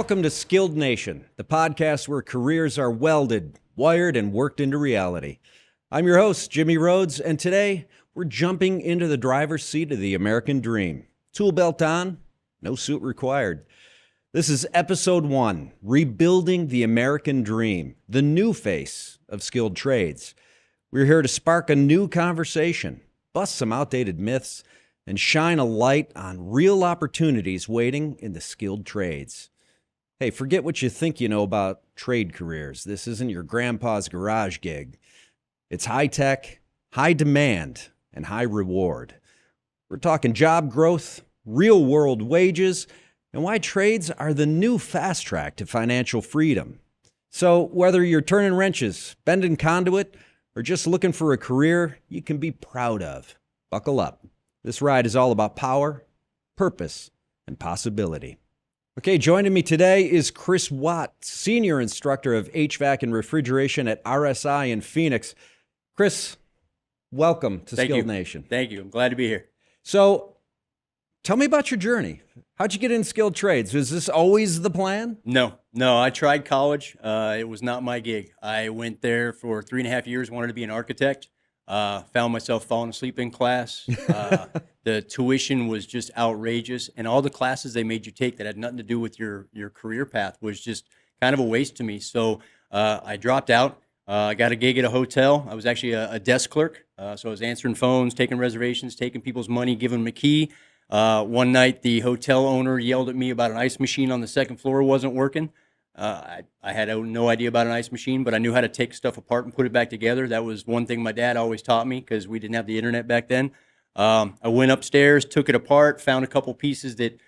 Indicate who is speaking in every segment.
Speaker 1: Welcome to Skilled Nation, the podcast where careers are welded, wired, and worked into reality. I'm your host, Jimmy Rhodes, and today we're jumping into the driver's seat of the American dream. Tool belt on, no suit required. This is episode 1, Rebuilding the American Dream, the new face of skilled trades. We're here to spark a new conversation, bust some outdated myths, and shine a light on real opportunities waiting in the skilled trades. Hey, forget what you think you know about trade careers. This isn't your grandpa's garage gig. It's high tech, high demand, and high reward. We're talking job growth, real world wages, and why trades are the new fast track to financial freedom. So whether you're turning wrenches, bending conduit, or just looking for a career you can be proud of, buckle up. This ride is all about power, purpose, and possibility. Okay, joining me today is Chris Watt, Senior Instructor of HVAC and Refrigeration at RSI in Phoenix. Chris, welcome to Skilled Nation.
Speaker 2: Thank you. I'm glad to be here.
Speaker 1: So, tell me about your journey. How'd you get in skilled trades? Was this always the plan?
Speaker 2: No. I tried college. It was not my gig. I went there for 3.5 years, wanted to be an architect. Found myself falling asleep in class. The tuition was just outrageous, and all the classes they made you take that had nothing to do with your career path was just kind of a waste to me. So I dropped out. I got a gig at a hotel. I was actually a desk clerk, so I was answering phones, taking reservations, taking people's money, giving them a key. One night, the hotel owner yelled at me about an ice machine on the second floor wasn't working. I had no idea about an ice machine, but I knew how to take stuff apart and put it back together. That was one thing my dad always taught me because we didn't have the internet back then. I went upstairs, took it apart, found a couple pieces that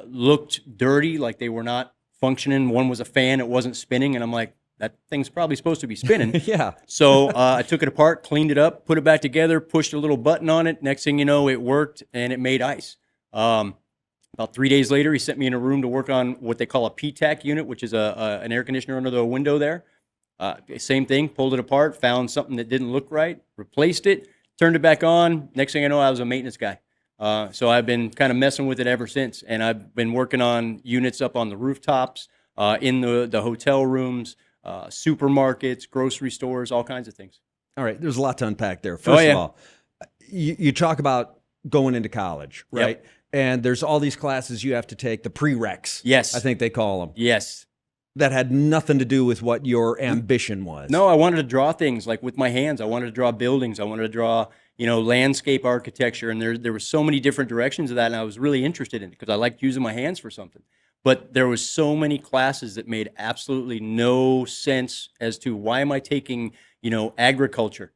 Speaker 2: looked dirty, like they were not functioning. One was a fan, it wasn't spinning, and I'm like, that thing's probably supposed to be spinning.
Speaker 1: Yeah.
Speaker 2: So I took it apart, cleaned it up, put it back together, pushed a little button on it. Next thing you know, it worked, and it made ice. About 3 days later, he sent me in a room to work on what they call a PTAC unit, which is an air conditioner under the window there. Same thing, pulled it apart, found something that didn't look right, replaced it, turned it back on. Next thing I know, I was a maintenance guy. So I've been kind of messing with it ever since. And I've been working on units up on the rooftops, in the hotel rooms, supermarkets, grocery stores, all kinds of things.
Speaker 1: All right, there's a lot to unpack there. First of all, you talk about going into college, right? Yep. And there's all these classes you have to take, the prereqs.
Speaker 2: Yes.
Speaker 1: I think they call them.
Speaker 2: Yes.
Speaker 1: That had nothing to do with what your ambition was.
Speaker 2: No, I wanted to draw things like with my hands. I wanted to draw buildings. I wanted to draw, landscape architecture. And there were so many different directions of that. And I was really interested in it because I liked using my hands for something. But there was so many classes that made absolutely no sense as to why am I taking, agriculture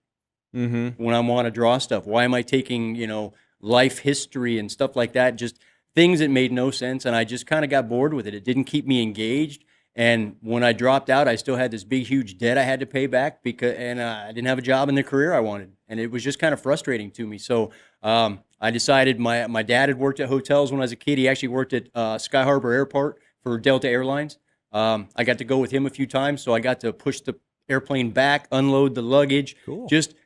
Speaker 2: when I want to draw stuff? Why am I taking, life history and stuff like that, just things that made no sense, and I just kind of got bored with it. It didn't keep me engaged, and when I dropped out, I still had this big, huge debt I had to pay back and I didn't have a job in the career I wanted, and it was just kind of frustrating to me. So I decided my dad had worked at hotels when I was a kid. He actually worked at Sky Harbor Airport for Delta Airlines. I got to go with him a few times, so I got to push the airplane back, unload the luggage, just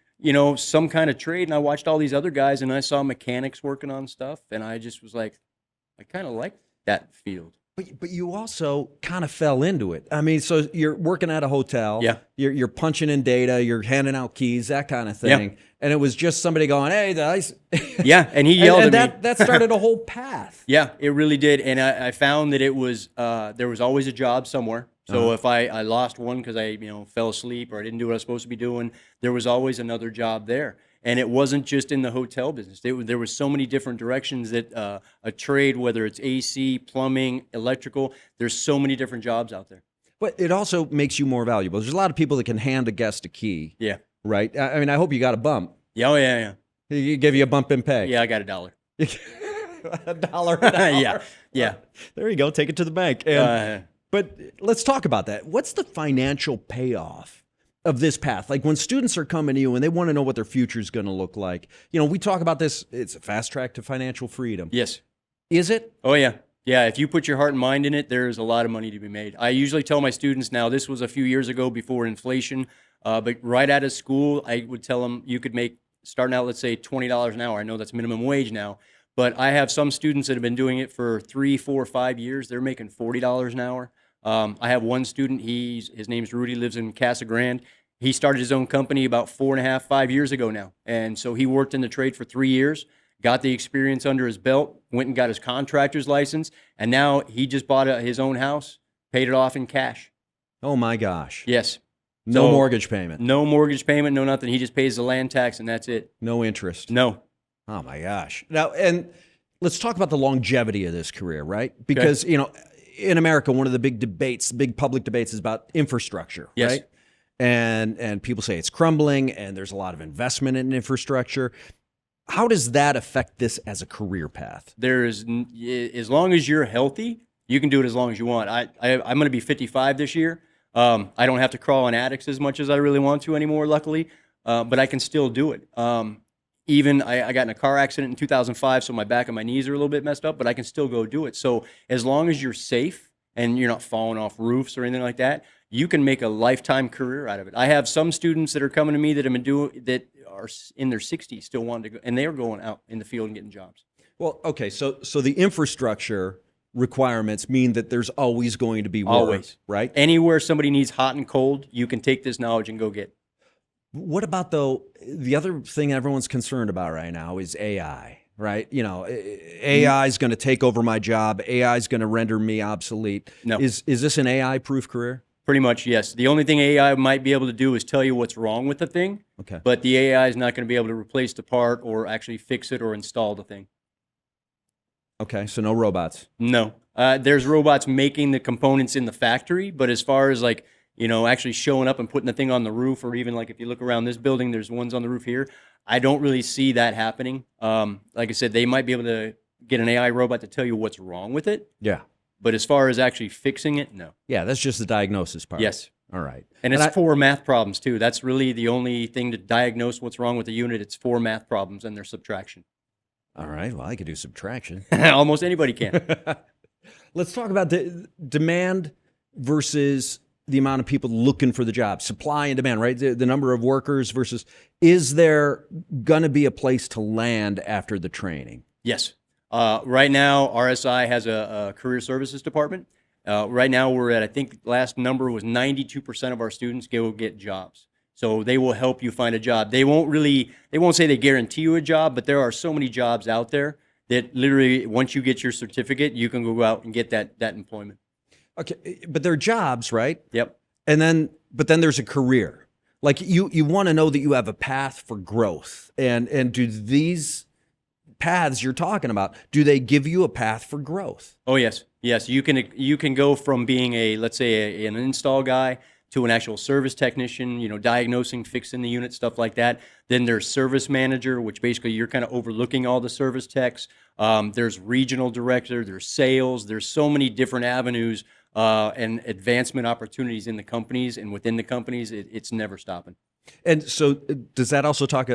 Speaker 2: some kind of trade. And I watched all these other guys, and I saw mechanics working on stuff, and I just was like, I kind of like that field.
Speaker 1: But you also kind of fell into it. I mean, so you're working at a hotel.
Speaker 2: Yeah.
Speaker 1: You're punching in data. You're handing out keys, that kind of thing. Yeah. And it was just somebody going, "Hey, the ice."
Speaker 2: Yeah, and he yelled
Speaker 1: and
Speaker 2: at me.
Speaker 1: That started a whole path.
Speaker 2: Yeah, it really did. And I found that it was there was always a job somewhere. So if I lost one because I fell asleep or I didn't do what I was supposed to be doing, there was always another job there. And it wasn't just in the hotel business. There was so many different directions that a trade, whether it's AC, plumbing, electrical, there's so many different jobs out there.
Speaker 1: But it also makes you more valuable. There's a lot of people that can hand a guest a key.
Speaker 2: Yeah.
Speaker 1: Right? I mean, I hope you got a bump.
Speaker 2: Yeah, yeah.
Speaker 1: He gave you a bump in pay.
Speaker 2: Yeah, I got $1.
Speaker 1: $1 an hour.
Speaker 2: Yeah.
Speaker 1: There you go. Take it to the bank. But let's talk about that. What's the financial payoff of this path? Like when students are coming to you and they want to know what their future is going to look like. We talk about this. It's a fast track to financial freedom.
Speaker 2: Yes.
Speaker 1: Is it?
Speaker 2: Oh, yeah. Yeah, if you put your heart and mind in it, there's a lot of money to be made. I usually tell my students now, this was a few years ago before inflation, but right out of school, I would tell them you could make, starting out, let's say $20 an hour. I know that's minimum wage now, But I have some students that have been doing it for 3, 4, 5 years. They're making $40 an hour. I have one student, his name's Rudy, lives in Casa Grande. He started his own company about 4.5, 5 years ago now. And so he worked in the trade for 3 years, got the experience under his belt, went and got his contractor's license, and now he just bought his own house, paid it off in cash.
Speaker 1: Oh my gosh.
Speaker 2: Yes.
Speaker 1: No mortgage payment.
Speaker 2: No mortgage payment, no nothing. He just pays the land tax and that's it.
Speaker 1: No interest.
Speaker 2: No.
Speaker 1: Oh my gosh. Now, and let's talk about the longevity of this career, right? Because, in America, one of the big debates, big public debates is about infrastructure,
Speaker 2: Yes.
Speaker 1: right? And people say it's crumbling and there's a lot of investment in infrastructure. How does that affect this as a career path?
Speaker 2: As long as you're healthy, you can do it as long as you want. I'm going to be 55 this year. I don't have to crawl in attics as much as I really want to anymore, luckily, but I can still do it. Even I got in a car accident in 2005, so my back and my knees are a little bit messed up, but I can still go do it. So as long as you're safe and you're not falling off roofs or anything like that, you can make a lifetime career out of it. I have some students that are coming to me that are in their 60s still wanting to go, and they're going out in the field and getting jobs.
Speaker 1: Well, okay, so the infrastructure requirements mean that there's always going to be work,
Speaker 2: Always.
Speaker 1: right?
Speaker 2: Anywhere somebody needs hot and cold, you can take this knowledge and go get.
Speaker 1: What about, though, the other thing everyone's concerned about right now is AI, right? AI is going to take over my job. AI is going to render me obsolete.
Speaker 2: No.
Speaker 1: Is this an AI-proof career?
Speaker 2: Pretty much, yes. The only thing AI might be able to do is tell you what's wrong with the thing,
Speaker 1: Okay.
Speaker 2: but the AI is not going to be able to replace the part or actually fix it or install the thing.
Speaker 1: Okay, so no robots.
Speaker 2: No. There's robots making the components in the factory, but as far as actually showing up and putting the thing on the roof, or even if you look around this building, there's ones on the roof here. I don't really see that happening. Like I said, they might be able to get an AI robot to tell you what's wrong with it.
Speaker 1: Yeah.
Speaker 2: But as far as actually fixing it, no.
Speaker 1: Yeah, that's just the diagnosis part.
Speaker 2: Yes.
Speaker 1: All right.
Speaker 2: And it's 4 math problems, too. That's really the only thing to diagnose what's wrong with the unit. It's 4 math problems and their subtraction.
Speaker 1: All right. Well, I could do subtraction.
Speaker 2: Almost anybody can.
Speaker 1: Let's talk about the demand versus the amount of people looking for the job. Supply and demand, right? The number of workers versus, is there going to be a place to land after the training?
Speaker 2: Yes. Right now, RSI has a career services department. Right now, we're at, I think last number was 92% of our students go get jobs. So they will help you find a job. They won't say they guarantee you a job, but there are so many jobs out there that literally, once you get your certificate, you can go out and get that employment.
Speaker 1: Okay, but they're jobs, right?
Speaker 2: Yep.
Speaker 1: But then there's a career. Like you want to know that you have a path for growth. And do these paths you're talking about, do they give you a path for growth?
Speaker 2: Oh, yes. Yes, you can go from being let's say an install guy to an actual service technician, diagnosing, fixing the unit, stuff like that. Then there's service manager, which basically you're kind of overlooking all the service techs. There's regional director, there's sales, there's so many different avenues and advancement opportunities in the companies and within the companies. It's never stopping.
Speaker 1: And so does that also talk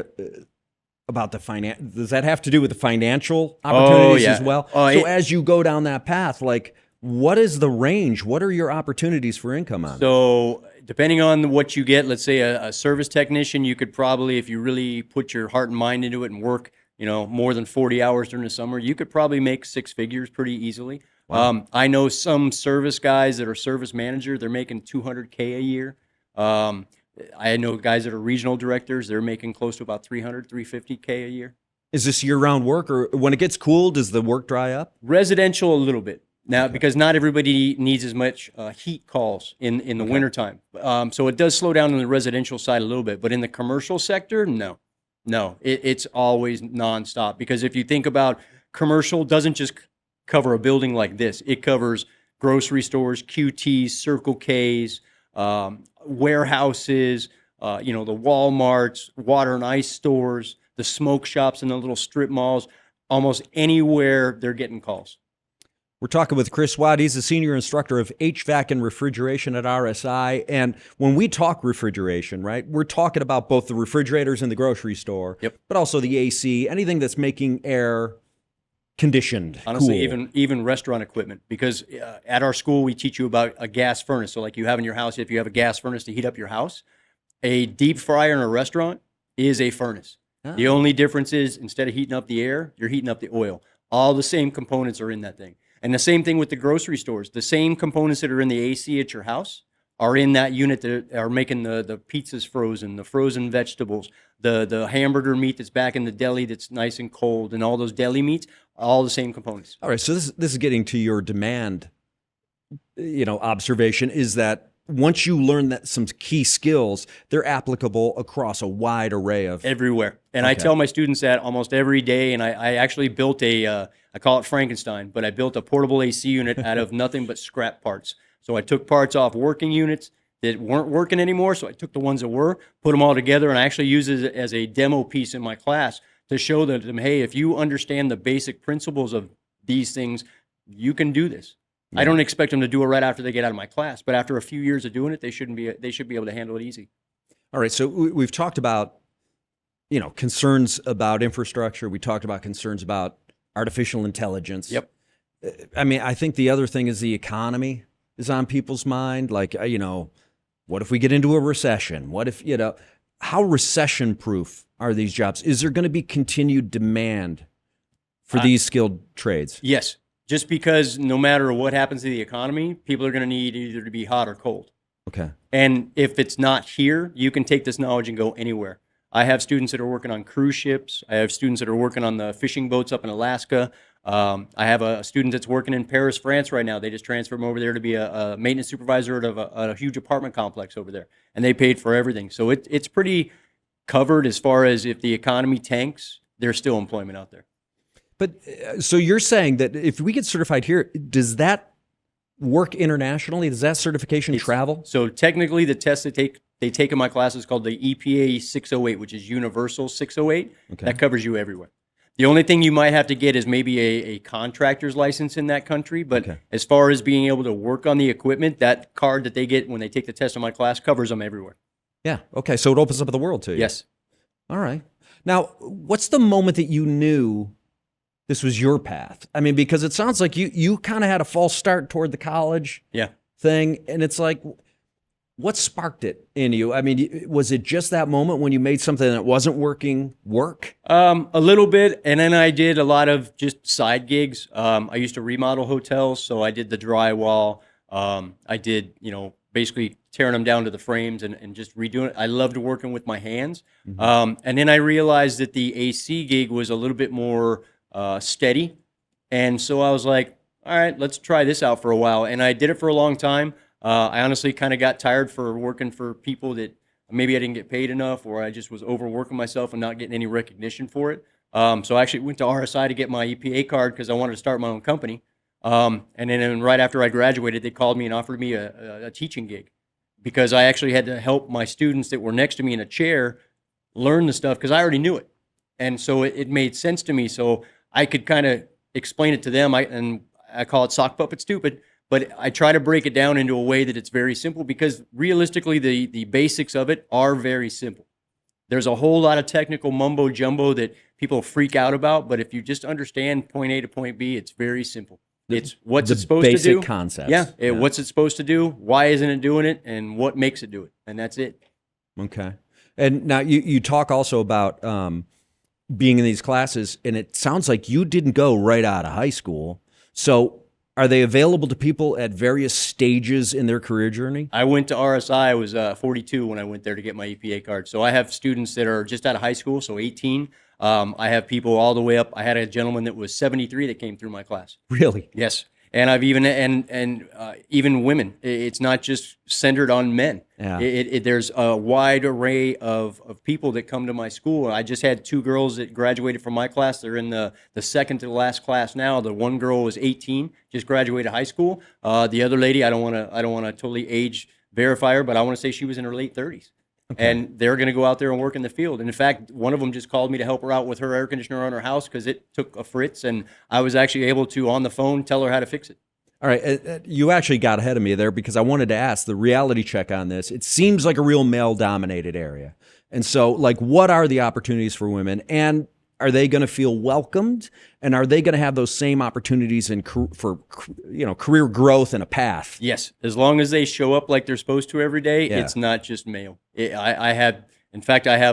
Speaker 1: about the finance? Does that have to do with the financial opportunities as well? As you go down that path, what is the range? What are your opportunities for income on it?
Speaker 2: So depending on what you get, let's say a service technician, you could probably, if you really put your heart and mind into it and work, more than 40 hours during the summer, you could probably make 6 figures pretty easily. Wow. I know some service guys that are service manager, they're making $200K a year. I know guys that are regional directors, they're making close to about $350K a year.
Speaker 1: Is this year-round work, or when it gets cool, does the work dry up?
Speaker 2: Residential a little bit. Now, because not everybody needs as much heat calls in the wintertime. So it does slow down on the residential side a little bit. But in the commercial sector, no. It's always nonstop. Because if you think about commercial, doesn't just cover a building like this. It covers grocery stores, QTs, Circle Ks, warehouses, the Walmarts, water and ice stores, the smoke shops and the little strip malls. Almost anywhere they're getting calls.
Speaker 1: We're talking with Chris Watt. He's a senior instructor of HVAC and refrigeration at RSI. And when we talk refrigeration, right, we're talking about both the refrigerators in the grocery store, but also the AC, anything that's making air conditioned.
Speaker 2: Honestly,
Speaker 1: cool.
Speaker 2: even restaurant equipment, because at our school we teach you about a gas furnace. So like you have in your house, if you have a gas furnace to heat up your house, a deep fryer in a restaurant is a furnace. The only difference is instead of heating up the air, you're heating up the oil. All the same components are in that thing. And the same thing with the grocery stores. The same components that are in the AC at your house are in that unit that are making the pizzas frozen, the frozen vegetables, the hamburger meat that's back in the deli that's nice and cold, and all those deli meats, all the same components.
Speaker 1: All right, so this is getting to your demand, observation is that once you learn that some key skills, they're applicable across a wide array of
Speaker 2: everywhere. And I tell my students that almost every day. And I actually built I call it Frankenstein, but I built a portable AC unit out of nothing but scrap parts. So I took parts off working units that weren't working anymore. So I took the ones that were, put them all together, and I actually use it as a demo piece in my class to show them, hey, if you understand the basic principles of these things, you can do this. Yeah. I don't expect them to do it right after they get out of my class, but after a few years of doing it, they should be able to handle it easy.
Speaker 1: All right, so we've talked about, concerns about infrastructure. We talked about concerns about artificial intelligence.
Speaker 2: Yep.
Speaker 1: I mean, I think the other thing is the economy is on people's mind. Like, what if we get into a recession? What if, how recession-proof are these jobs? Is there going to be continued demand for these skilled trades?
Speaker 2: Yes. Just because no matter what happens to the economy, people are going to need either to be hot or cold.
Speaker 1: Okay.
Speaker 2: And if it's not here, you can take this knowledge and go anywhere. I have students that are working on cruise ships. I have students that are working on the fishing boats up in Alaska. I have a student that's working in Paris, France right now. They just transferred him over there to be a maintenance supervisor at a huge apartment complex over there. And they paid for everything. So it's pretty covered as far as if the economy tanks, there's still employment out there.
Speaker 1: But so you're saying that if we get certified here, does that work internationally? Does that certification travel?
Speaker 2: So technically, the test they take in my class is called the EPA 608, which is Universal 608. Okay. That covers you everywhere. The only thing you might have to get is maybe a contractor's license in that country. But as far as being able to work on the equipment, that card that they get when they take the test in my class covers them everywhere.
Speaker 1: Yeah. Okay. So it opens up the world to you.
Speaker 2: Yes.
Speaker 1: All right. Now, what's the moment that you knew this was your path? I mean, because it sounds like you kind of had a false start toward the college thing. And it's like, what sparked it in you? I mean, was it just that moment when you made something that wasn't working work?
Speaker 2: A little bit. And then I did a lot of just side gigs. I used to remodel hotels. So I did the drywall. I did, basically tearing them down to the frames and just redoing it. I loved working with my hands. Mm-hmm. And then I realized that the AC gig was a little bit more steady. And so I was like, all right, let's try this out for a while. And I did it for a long time. I honestly kind of got tired for working for people that maybe I didn't get paid enough, or I just was overworking myself and not getting any recognition for it. So I actually went to RSI to get my EPA card because I wanted to start my own company. And then right after I graduated, they called me and offered me a teaching gig because I actually had to help my students that were next to me in a chair learn the stuff because I already knew it. And so it made sense to me. So I could kind of explain it to them. I call it sock puppet stupid, but I try to break it down into a way that it's very simple because realistically, the basics of it are very simple. There's a whole lot of technical mumbo jumbo that people freak out about, but if you just understand point A to point B, it's very simple. It's what's it supposed to do.
Speaker 1: Basic concepts.
Speaker 2: Yeah, what's it supposed to do? Why isn't it doing it? And what makes it do it? And that's it.
Speaker 1: Okay. And now you talk also about being in these classes, and it sounds like you didn't go right out of high school. So are they available to people at various stages in their career journey?
Speaker 2: I went to RSI. I was 42 when I went there to get my EPA card. So I have students that are just out of high school, so 18. I have people all the way up. I had a gentleman that was 73 that came through my class.
Speaker 1: Really?
Speaker 2: Yes. And I've even even women. It's not just centered on men. Yeah. There's a wide array of people that come to my school. I just had 2 girls that graduated from my class. They're in the second to the last class now. The one girl was 18, just graduated high school. The other lady, I don't want to totally age verify her, but I want to say she was in her late 30s. Okay. And they're going to go out there and work in the field. And in fact, one of them just called me to help her out with her air conditioner on her house because it took a fritz, and I was actually able to, on the phone, tell her how to fix it.
Speaker 1: All right. You actually got ahead of me there because I wanted to ask the reality check on this. It seems like a real male-dominated area. And so, like, what are the opportunities for women? And are they going to feel welcomed? And are they going to have those same opportunities for career growth and a path?
Speaker 2: Yes, as long as they show up like they're supposed to every day. Yeah. It's not just male. I have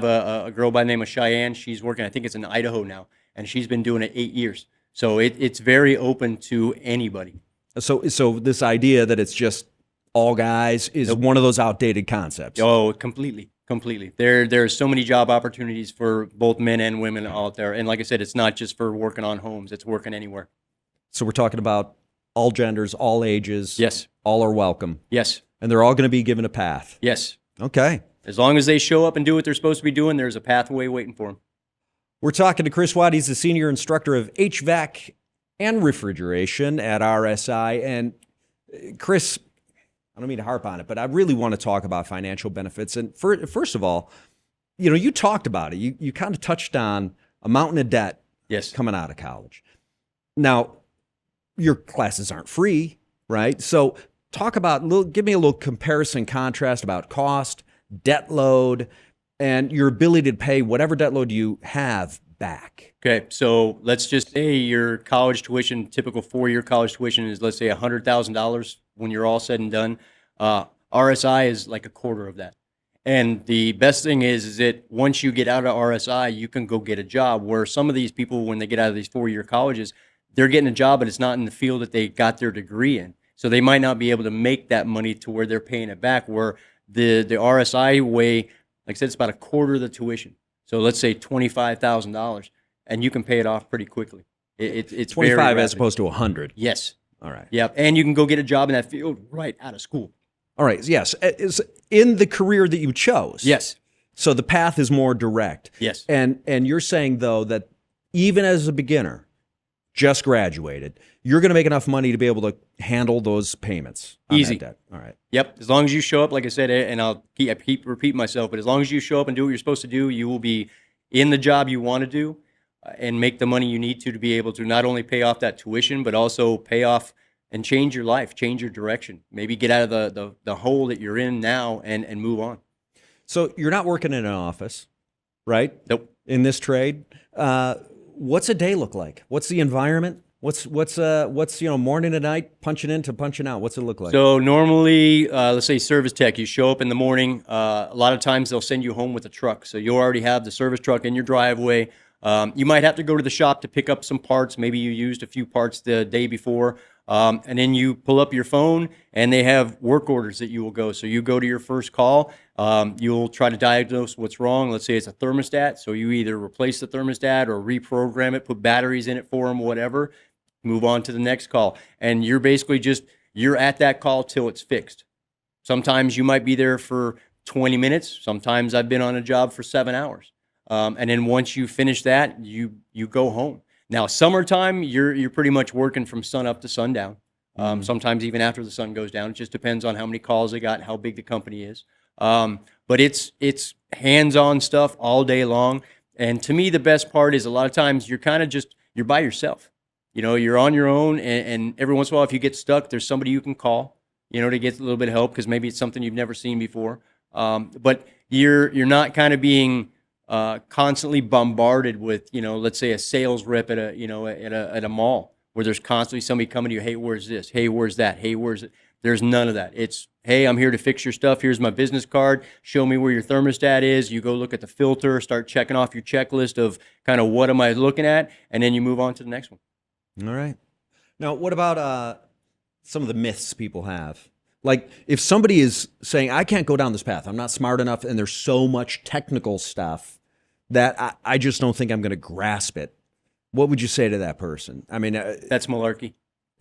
Speaker 2: a girl by the name of Cheyenne. She's working, I think it's in Idaho now, and she's been doing it 8 years. So it's very open to anybody.
Speaker 1: So this idea that it's just all guys is one of those outdated concepts.
Speaker 2: Oh, completely. Completely. There's so many job opportunities for both men and women out there. And like I said, it's not just for working on homes, it's working anywhere.
Speaker 1: So we're talking about all genders, all ages.
Speaker 2: Yes.
Speaker 1: All are welcome.
Speaker 2: Yes.
Speaker 1: And they're all going to be given a path.
Speaker 2: Yes.
Speaker 1: Okay.
Speaker 2: As long as they show up and do what they're supposed to be doing, there's a pathway waiting for them.
Speaker 1: We're talking to Chris Watt. He's the senior instructor of HVAC and refrigeration at RSI. And Chris, I don't mean to harp on it, but I really want to talk about financial benefits. And first of all, you talked about it. You kind of touched on a mountain of debt coming out of college. Now, your classes aren't free, right? So talk about, give me a little comparison contrast about cost, debt load, and your ability to pay whatever debt load you have back.
Speaker 2: Okay, so let's just say your college tuition, typical 4-year college tuition is, let's say, $100,000 when you're all said and done. RSI is like a quarter of that. And the best thing is that once you get out of RSI, you can go get a job, where some of these people, when they get out of these 4-year colleges, they're getting a job, but it's not in the field that they got their degree in. So they might not be able to make that money to where they're paying it back, where the RSI way, like I said, it's about a quarter of the tuition. So let's say $25,000, and you can pay it off pretty quickly. It's
Speaker 1: 25 as opposed to 100.
Speaker 2: Yes.
Speaker 1: All right.
Speaker 2: Yep. And you can go get a job in that field right out of school.
Speaker 1: All right. Yes. Is in the career that you chose.
Speaker 2: Yes.
Speaker 1: So the path is more direct.
Speaker 2: Yes.
Speaker 1: And you're saying, though, that even as a beginner, just graduated, you're going to make enough money to be able to handle those payments.
Speaker 2: Easy.
Speaker 1: That debt. All right.
Speaker 2: Yep. As long as you show up, like I said, and I keep repeating myself, but as long as you show up and do what you're supposed to do, you will be in the job you want to do and make the money you need to be able to not only pay off that tuition, but also pay off and change your life, change your direction. Maybe get out of the hole that you're in now and move on.
Speaker 1: So you're not working in an office, right?
Speaker 2: Nope.
Speaker 1: In this trade. What's a day look like? What's the environment? What's morning to night, punching in to punching out? What's it look like?
Speaker 2: So normally, let's say service tech, you show up in the morning. A lot of times they'll send you home with a truck. So you already have the service truck in your driveway. You might have to go to the shop to pick up some parts. Maybe you used a few parts the day before. And then you pull up your phone, and they have work orders that you will go. So you go to your first call. You'll try to diagnose what's wrong. Let's say it's a thermostat. So you either replace the thermostat or reprogram it, put batteries in it for them, whatever. Move on to the next call. And you're basically you're at that call till it's fixed. Sometimes you might be there for 20 minutes. Sometimes I've been on a job for 7 hours. And then once you finish that, you go home. Now, summertime, you're pretty much working from sun up to sundown. Sometimes even after the sun goes down. It just depends on how many calls they got and how big the company is. But it's hands-on stuff all day long. And to me, the best part is a lot of times you're kind of you're by yourself. You're on your own, and every once in a while, if you get stuck, there's somebody you can call, to get a little bit of help, because maybe it's something you've never seen before. But you're not kind of being constantly bombarded with, let's say a sales rep at a mall, where there's constantly somebody coming to you, hey, where's this? Hey, where's that? Hey, where's it? There's none of that. It's, hey, I'm here to fix your stuff. Here's my business card. Show me where your thermostat is. You go look at the filter, start checking off your checklist of kind of what am I looking at, and then you move on to the next one.
Speaker 1: All right. Now, what about some of the myths people have? Like, if somebody is saying, I can't go down this path, I'm not smart enough, and there's so much technical stuff that I just don't think I'm going to grasp it. What would you say to that person? I mean,
Speaker 2: that's malarkey.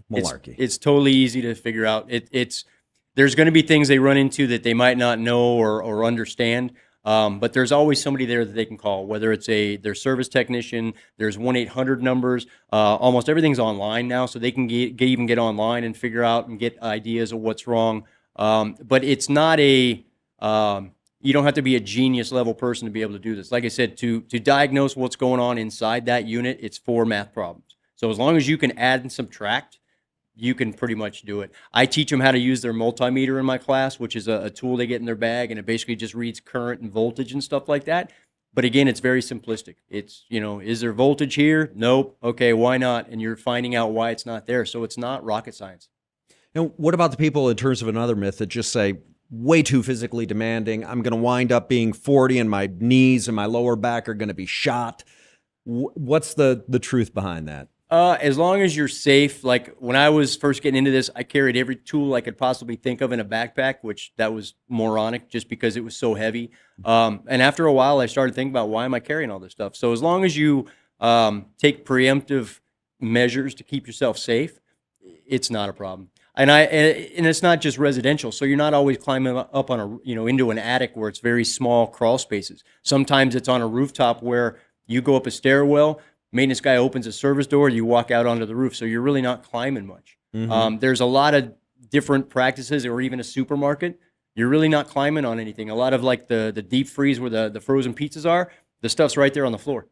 Speaker 1: Malarkey.
Speaker 2: It's totally easy to figure out. There's going to be things they run into that they might not know or understand. But there's always somebody there that they can call, whether it's their service technician. There's 1-800 numbers. Almost everything's online now, so they can even get online and figure out and get ideas of what's wrong. But it's not you don't have to be a genius level person to be able to do this. Like I said, to diagnose what's going on inside that unit, it's 4 math problems. So as long as you can add and subtract, you can pretty much do it. I teach them how to use their multimeter in my class, which is a tool they get in their bag, and it basically just reads current and voltage and stuff like that. But again, it's very simplistic. It's, is there voltage here? Nope. Okay, why not? And you're finding out why it's not there. So it's not rocket science.
Speaker 1: And what about the people, in terms of another myth, that just say, way too physically demanding, I'm going to wind up being 40 and my knees and my lower back are going to be shot? What's the truth behind that?
Speaker 2: As long as you're safe. Like when I was first getting into this, I carried every tool I could possibly think of in a backpack, which that was moronic just because it was so heavy. And after a while, I started thinking about why am I carrying all this stuff? So as long as you take preemptive measures to keep yourself safe, it's not a problem. And it's not just residential. So you're not always climbing up on into an attic where it's very small crawl spaces. Sometimes it's on a rooftop where you go up a stairwell, maintenance guy opens a service door, you walk out onto the roof. So you're really not climbing much. There's a lot of different practices, or even a supermarket. You're really not climbing on anything. A lot of like the deep freeze where the frozen pizzas are, the stuff's right there on the floor.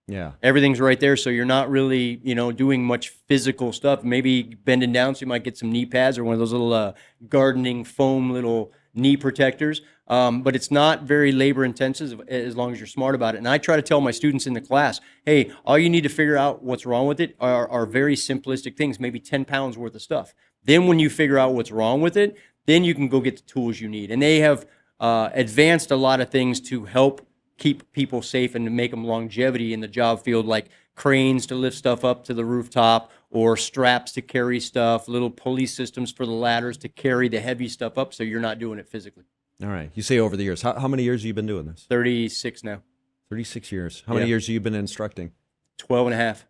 Speaker 1: Yeah.
Speaker 2: Everything's right there, so you're not really, doing much physical stuff. Maybe bending down, so you might get some knee pads or one of those little gardening foam little knee protectors. But it's not very labor intensive as long as you're smart about it. And I try to tell my students in the class, hey, all you need to figure out what's wrong with it are very simplistic things, maybe 10 pounds worth of stuff. Then when you figure out what's wrong with it, then you can go get the tools you need. And they have advanced a lot of things to help keep people safe and to make them longevity in the job field, like cranes to lift stuff up to the rooftop, or straps to carry stuff, little pulley systems for the ladders to carry the heavy stuff up so you're not doing it physically.
Speaker 1: All right. You say over the years. How many years have you been doing this?
Speaker 2: 36 now.
Speaker 1: 36 years. How many years have you been instructing?
Speaker 2: 12 and a half.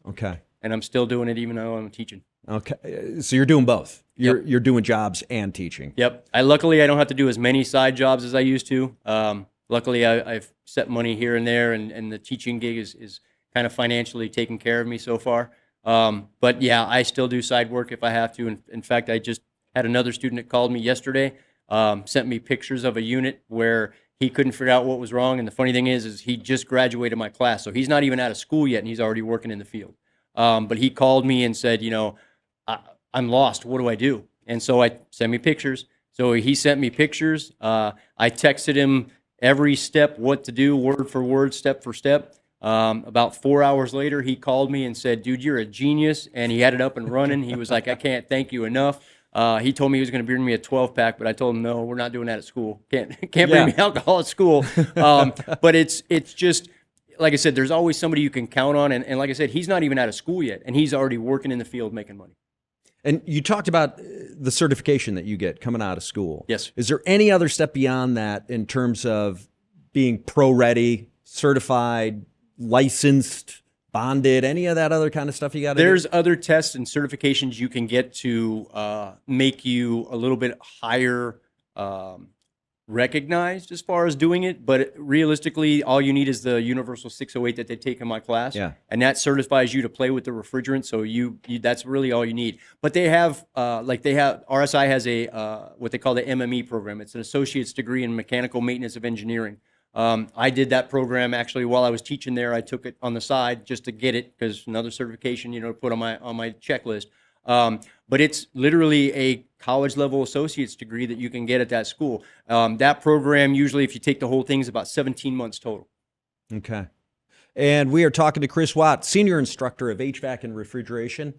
Speaker 1: Okay.
Speaker 2: And I'm still doing it even though I'm teaching.
Speaker 1: Okay. So you're doing both. You're doing jobs and teaching.
Speaker 2: Yep. Luckily, I don't have to do as many side jobs as I used to. Luckily, I've set money here and there, and the teaching gig is kind of financially taking care of me so far. But yeah, I still do side work if I have to. In fact, I just had another student that called me yesterday, sent me pictures of a unit where he couldn't figure out what was wrong. And the funny thing is he just graduated my class, so he's not even out of school yet, and he's already working in the field. But he called me and said, I'm lost. What do I do? And so I sent me pictures. So he sent me pictures. I texted him every step, what to do, word for word, step for step. About 4 hours later, he called me and said, dude, you're a genius. And he had it up and running. He was like, I can't thank you enough. He told me he was going to bring me a 12-pack, but I told him, no, we're not doing that at school. Can't bring me alcohol at school. But it's just, like I said, there's always somebody you can count on. And like I said, he's not even out of school yet, and he's already working in the field making money.
Speaker 1: And you talked about the certification that you get coming out of school.
Speaker 2: Yes.
Speaker 1: Is there any other step beyond that in terms of being pro-ready, certified, licensed, bonded, any of that other kind of stuff you got to do?
Speaker 2: There's other tests and certifications you can get to make you a little bit higher recognized as far as doing it, but realistically, all you need is the Universal 608 that they take in my class, and that certifies you to play with the refrigerant. So you that's really all you need. But they have RSI has a what they call the MME program. It's an associate's degree in mechanical maintenance of engineering. I did that program actually while I was teaching there. I took it on the side just to get it, because another certification, to put on my checklist. But it's literally a college level associate's degree that you can get at that school. That program, usually if you take the whole thing, is about 17 months total.
Speaker 1: Okay. And we are talking to Chris Watt, senior instructor of HVAC and refrigeration.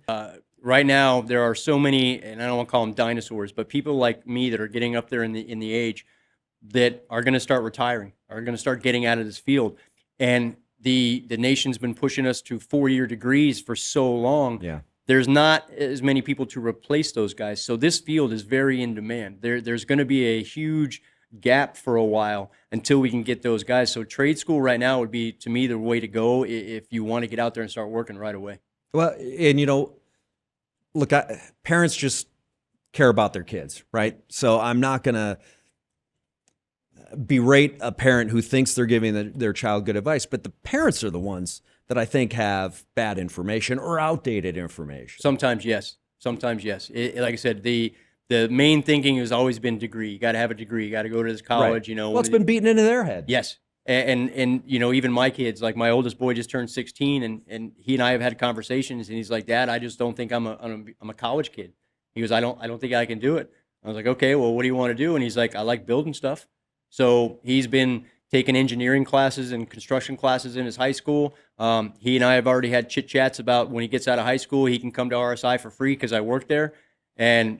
Speaker 2: Right now, there are so many, and I don't want to call them dinosaurs, but people like me that are getting up there in the age that are going to start retiring, are going to start getting out of this field. And the nation's been pushing us to 4-year degrees for so long.
Speaker 1: Yeah.
Speaker 2: There's not as many people to replace those guys. So this field is very in demand. There's going to be a huge gap for a while until we can get those guys. So trade school right now would be, to me, the way to go if you want to get out there and start working right away.
Speaker 1: Well, and look, parents just care about their kids, right? So I'm not going to berate a parent who thinks they're giving their child good advice, but the parents are the ones that I think have bad information or outdated information.
Speaker 2: Sometimes yes. Sometimes yes. Like I said, the main thinking has always been degree. You got to have a degree. You got to go to this college.
Speaker 1: Right. Well, it's been beaten into their head.
Speaker 2: Yes. And even my kids, like my oldest boy just turned 16, and he and I have had conversations, and he's like, Dad, I just don't think I'm a college kid. He goes, I don't think I can do it. I was like, okay, well, what do you want to do? And he's like, I like building stuff. So he's been taking engineering classes and construction classes in his high school. He and I have already had chit chats about when he gets out of high school, he can come to RSI for free because I work there. And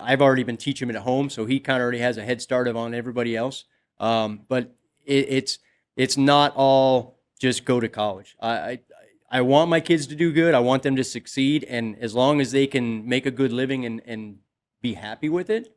Speaker 2: I've already been teaching him at home, so he kind of already has a head start on everybody else. But it's not all just go to college. I I want my kids to do good. I want them to succeed. And as long as they can make a good living and be happy with it,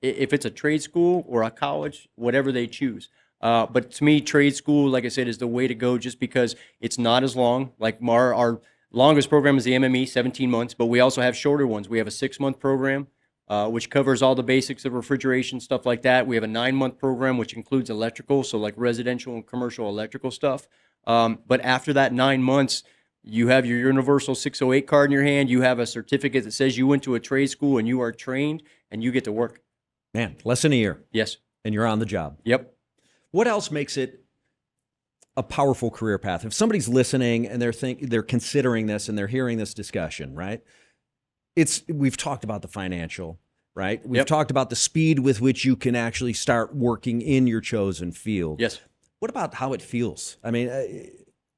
Speaker 2: if it's a trade school or a college, whatever they choose. But to me, trade school, like I said, is the way to go just because it's not as long. Like our longest program is the MME, 17 months, but we also have shorter ones. We have a 6-month program, which covers all the basics of refrigeration, stuff like that. We have a 9-month program, which includes electrical, so like residential and commercial electrical stuff. But after that 9 months, you have your Universal 608 card in your hand. You have a certificate that says you went to a trade school and you are trained and you get to work.
Speaker 1: Man, less than a year.
Speaker 2: Yes.
Speaker 1: And you're on the job.
Speaker 2: Yep.
Speaker 1: What else makes it a powerful career path? If somebody's listening and they're considering this and they're hearing this discussion, right? We've talked about the financial, right? We've talked about the speed with which you can actually start working in your chosen field.
Speaker 2: Yes.
Speaker 1: What about how it feels? I mean,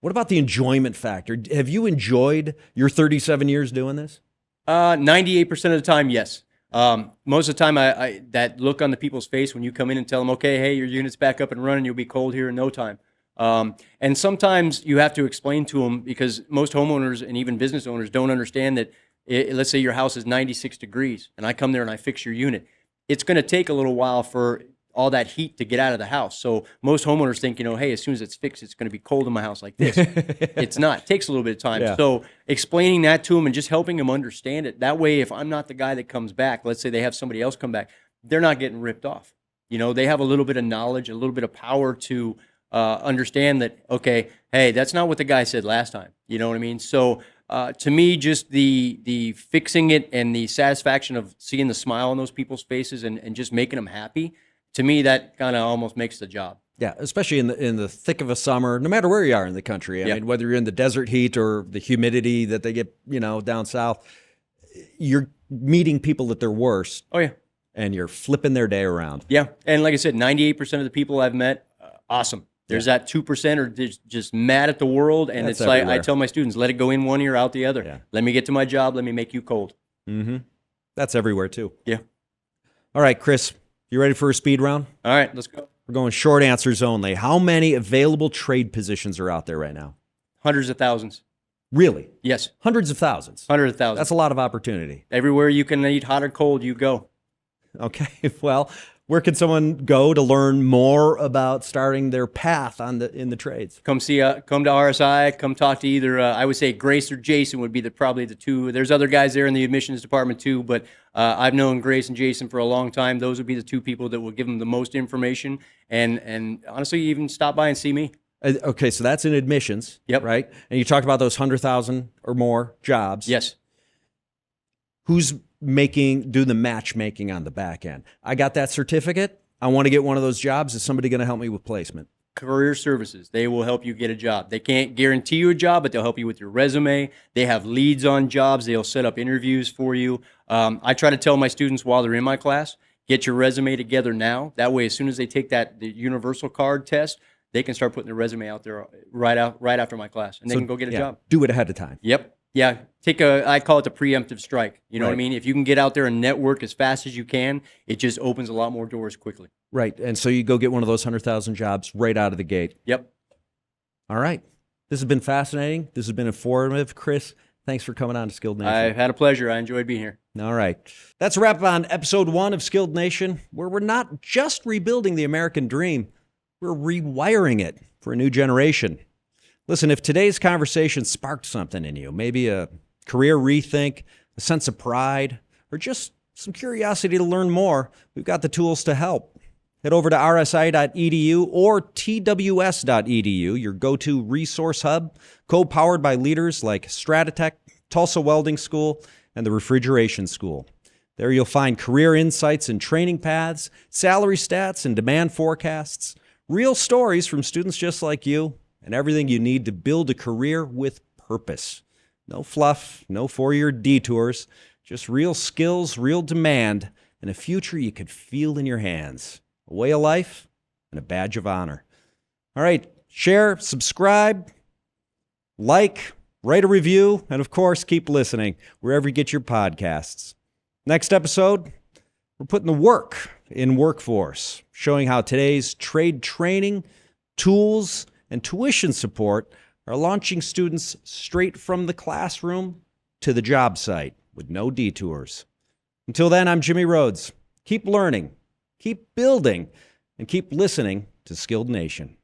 Speaker 1: what about the enjoyment factor? Have you enjoyed your 37 years doing this?
Speaker 2: 98% of the time, yes. Most of the time, I that look on the people's face when you come in and tell them, okay, hey, your unit's back up and running, you'll be cold here in no time. And sometimes you have to explain to them because most homeowners and even business owners don't understand that, let's say your house is 96 degrees and I come there and I fix your unit. It's going to take a little while for all that heat to get out of the house. So most homeowners think, hey, as soon as it's fixed, it's going to be cold in my house like this. It's not. It takes a little bit of time.
Speaker 1: Yeah.
Speaker 2: So explaining that to them and just helping them understand it. That way, if I'm not the guy that comes back, let's say they have somebody else come back, they're not getting ripped off. They have a little bit of knowledge, a little bit of power to understand that, okay, hey, that's not what the guy said last time. You know what I mean? So to me, just the fixing it and the satisfaction of seeing the smile on those people's faces and just making them happy, to me, that kind of almost makes the job.
Speaker 1: Yeah, especially in the thick of a summer, no matter where you are in the country. I mean, whether you're in the desert heat or the humidity that they get, down south, you're meeting people at their worst.
Speaker 2: Oh, yeah.
Speaker 1: And you're flipping their day around.
Speaker 2: Yeah, and like I said, 98% of the people I've met, awesome. There's that 2% are just mad at the world, and
Speaker 1: That's
Speaker 2: it's like
Speaker 1: everywhere.
Speaker 2: I tell my students, let it go in one ear, out the other.
Speaker 1: Yeah.
Speaker 2: Let me get to my job. Let me make you cold.
Speaker 1: Mm-hmm. That's everywhere too.
Speaker 2: Yeah.
Speaker 1: All right, Chris, you ready for a speed round?
Speaker 2: All right, let's go.
Speaker 1: We're going short answers only. How many available trade positions are out there right now?
Speaker 2: Hundreds of thousands.
Speaker 1: Really?
Speaker 2: Yes.
Speaker 1: Hundreds of thousands.
Speaker 2: Hundreds of thousands.
Speaker 1: That's a lot of opportunity.
Speaker 2: Everywhere you can eat hot or cold, you go.
Speaker 1: Okay. Well, where can someone go to learn more about starting their path in the trades?
Speaker 2: Come to RSI. Come talk to either. I would say Grace or Jason would be probably the two. There's other guys there in the admissions department too, but I've known Grace and Jason for a long time. Those would be the two people that will give them the most information, and honestly, even stop by and see me.
Speaker 1: Okay, so that's in admissions.
Speaker 2: Yep.
Speaker 1: Right, and you talked about those 100,000 or more jobs.
Speaker 2: Yes.
Speaker 1: Who's do the matchmaking on the back end? I got that certificate. I want to get one of those jobs. Is somebody going to help me with placement?
Speaker 2: Career Services. They will help you get a job. They can't guarantee you a job, but they'll help you with your resume. They have leads on jobs. They'll set up interviews for you. I try to tell my students while they're in my class, get your resume together now. That way, as soon as they take the universal card test, they can start putting their resume out there right after my class, and they can go get a job.
Speaker 1: Do it ahead of time.
Speaker 2: Yep. Yeah, I call it the preemptive strike. You know what I
Speaker 1: Right.
Speaker 2: mean? If you can get out there and network as fast as you can, it just opens a lot more doors quickly.
Speaker 1: Right, and so you go get one of those 100,000 jobs right out of the gate.
Speaker 2: Yep.
Speaker 1: All right. This has been fascinating. This has been informative. Chris, thanks for coming on to Skilled Nation.
Speaker 2: I've had a pleasure. I enjoyed being here.
Speaker 1: All right. That's a wrap on episode 1 of Skilled Nation, where we're not just rebuilding the American dream, we're rewiring it for a new generation. Listen, if today's conversation sparked something in you, maybe a career rethink, a sense of pride, or just some curiosity to learn more, we've got the tools to help. Head over to rsi.edu or tws.edu, your go-to resource hub, co-powered by leaders like Stratitech, Tulsa Welding School, and the Refrigeration School. There you'll find career insights and training paths, salary stats and demand forecasts, real stories from students just like you, and everything you need to build a career with purpose. No fluff, no 4-year detours, just real skills, real demand, and a future you could feel in your hands. A way of life and a badge of honor. All right, share, subscribe, like, write a review, and of course, keep listening wherever you get your podcasts. Next episode, we're putting the work in workforce, showing how today's trade training, tools, and tuition support are launching students straight from the classroom to the job site with no detours. Until then, I'm Jimmy Rhodes. Keep learning, keep building, and keep listening to Skilled Nation.